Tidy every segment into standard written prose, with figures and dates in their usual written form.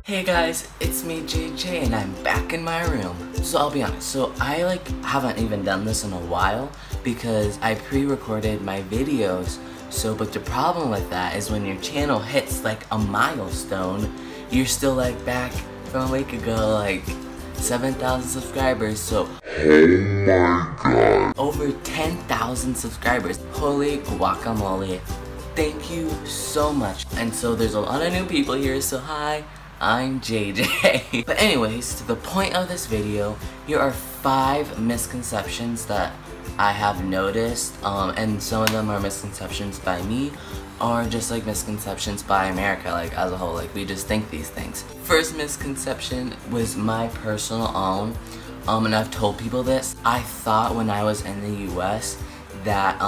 Hey guys, it's me JJ and I'm back in my room. So I'll be honest, I haven't even done this in a while because I pre-recorded my videos. But the problem with that is when your channel hits like a milestone, you're still like back from a week ago, like 7,000 subscribers, so oh my god, over 10,000 subscribers. Holy guacamole. Thank you so much. And so there's a lot of new people here, so hi, I'm JJ. But anyways, to the point of this video, here are 5 misconceptions that I have noticed, and some of them are misconceptions by me, or just like misconceptions by America, like as a whole, like we just think these things. First misconception was my personal own, and I've told people this. I thought when I was in the US that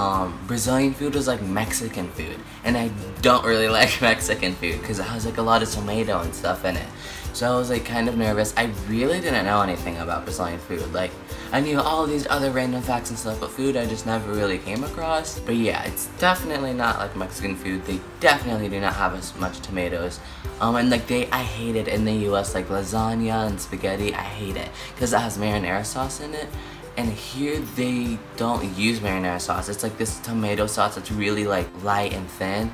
Brazilian food was like Mexican food, and I don't really like Mexican food because it has like a lot of tomato and stuff in it. So I was like kind of nervous. I really didn't know anything about Brazilian food. Like I knew all these other random facts and stuff, but food I just never really came across. But yeah, it's definitely not like Mexican food. They definitely do not have as much tomatoes. And like I hate it in the US, like lasagna and spaghetti, I hate it because it has marinara sauce in it. And here they don't use marinara sauce. It's like this tomato sauce that's really like light and thin.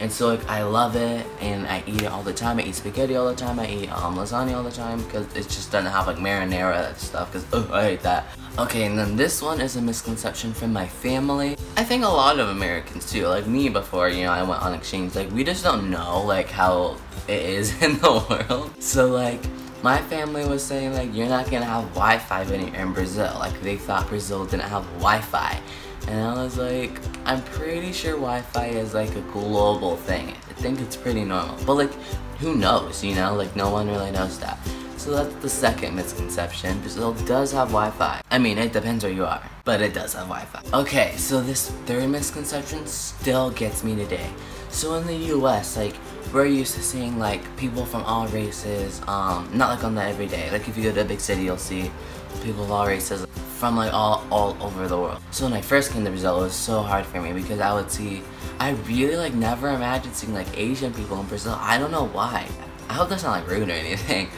And so like I love it and I eat it all the time. I eat spaghetti all the time. I eat lasagna all the time because it just doesn't have like marinara and stuff because I hate that. Okay, and then this one is a misconception from my family. I think a lot of Americans too, like me before, you know, I went on exchange, like we just don't know like how it is in the world. So like my family was saying like you're not gonna have Wi-Fi when you're in Brazil. Like they thought Brazil didn't have Wi-Fi. And I was like, I'm pretty sure Wi-Fi is like a global thing. I think it's pretty normal. But like, who knows, you know? Like no one really knows that. So that's the second misconception. Brazil does have Wi-Fi. I mean, it depends where you are, but it does have Wi-Fi. Okay, so this third misconception still gets me today. So in the US, like, we're used to seeing like people from all races, not like on the everyday. Like if you go to a big city, you'll see people of all races from like all over the world. So when I first came to Brazil, it was so hard for me because I really like never imagined seeing like Asian people in Brazil. I don't know why. I hope that's not like rude or anything.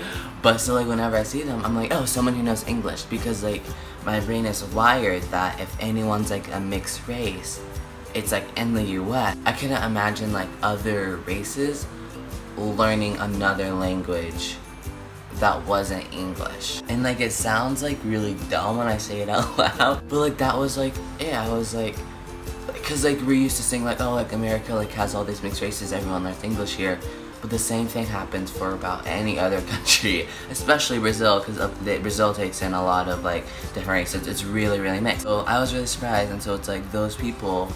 But so like whenever I see them, I'm like, oh, someone who knows English, because like my brain is wired that if anyone's like a mixed race, it's like in the US. I couldn't imagine like other races learning another language that wasn't English. And like it sounds like really dumb when I say it out loud, but like that was like, yeah, I was like, because like we're used to saying like, oh, like America like has all these mixed races, everyone learns English here. But the same thing happens for about any other country, especially Brazil, because Brazil takes in a lot of like different races. It's really, really mixed. So I was really surprised, and so it's like those people,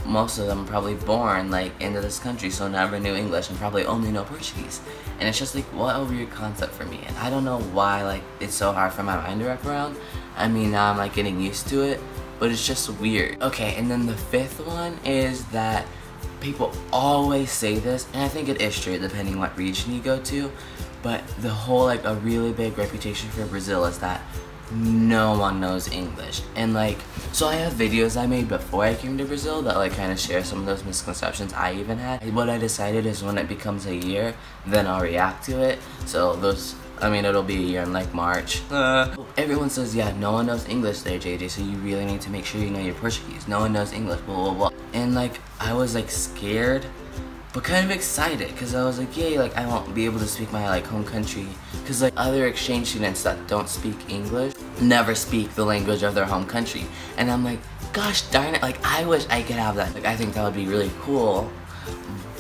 most of them are probably born like into this country, so never knew English and probably only know Portuguese. And it's just like, what a weird concept for me. And I don't know why like it's so hard for my mind to wrap around. I mean, now I'm like getting used to it, but it's just weird. Okay, and then the fifth one is that people always say this, and I think it is true depending what region you go to, but the whole like a really big reputation for Brazil is that no one knows English. And like, so I have videos I made before I came to Brazil that like kind of share some of those misconceptions I even had. What I decided is when it becomes a year, then I'll react to it. So those, I mean, it'll be a year in like March. Everyone says, yeah, no one knows English there, JJ, so you really need to make sure you know your Portuguese. No one knows English, blah, blah, blah. And like, I was like scared, but kind of excited, because I was like, yay, like I won't be able to speak my like home country, because like other exchange students that don't speak English never speak the language of their home country. And I'm like, gosh darn it, like I wish I could have that. Like I think that would be really cool.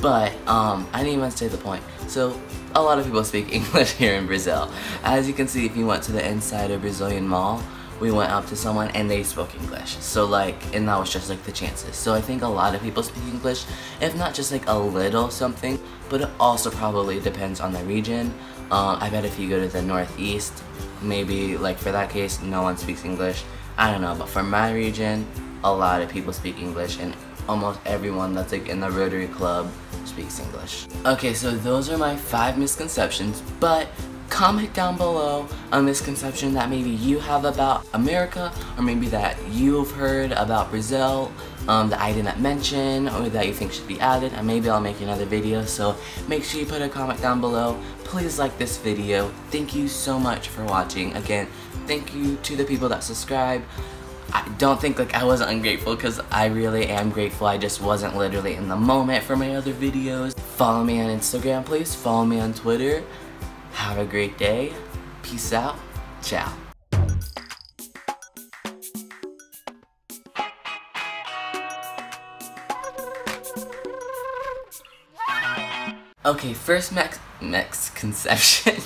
But I didn't even say the point. So a lot of people speak English here in Brazil. As you can see, if you went to the inside of Brazilian Mall, we went up to someone and they spoke English. So like, and that was just like the chances. So I think a lot of people speak English, if not just like a little something, but it also probably depends on the region. I bet if you go to the Northeast, maybe like for that case, no one speaks English. I don't know, but for my region, a lot of people speak English, and almost everyone that's like in the Rotary Club speaks English. Okay, so those are my 5 misconceptions, but comment down below a misconception that maybe you have about America, or maybe that you've heard about Brazil that I didn't mention, or that you think should be added, and maybe I'll make another video. So make sure you put a comment down below. Please like this video. Thank you so much for watching. Again, thank you to the people that subscribe. I don't think like I wasn't ungrateful, because I really am grateful. I just wasn't literally in the moment for my other videos. Follow me on Instagram, please. Follow me on Twitter. Have a great day. Peace out. Ciao. Okay, first misconception.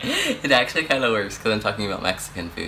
It actually kind of works because I'm talking about Mexican food.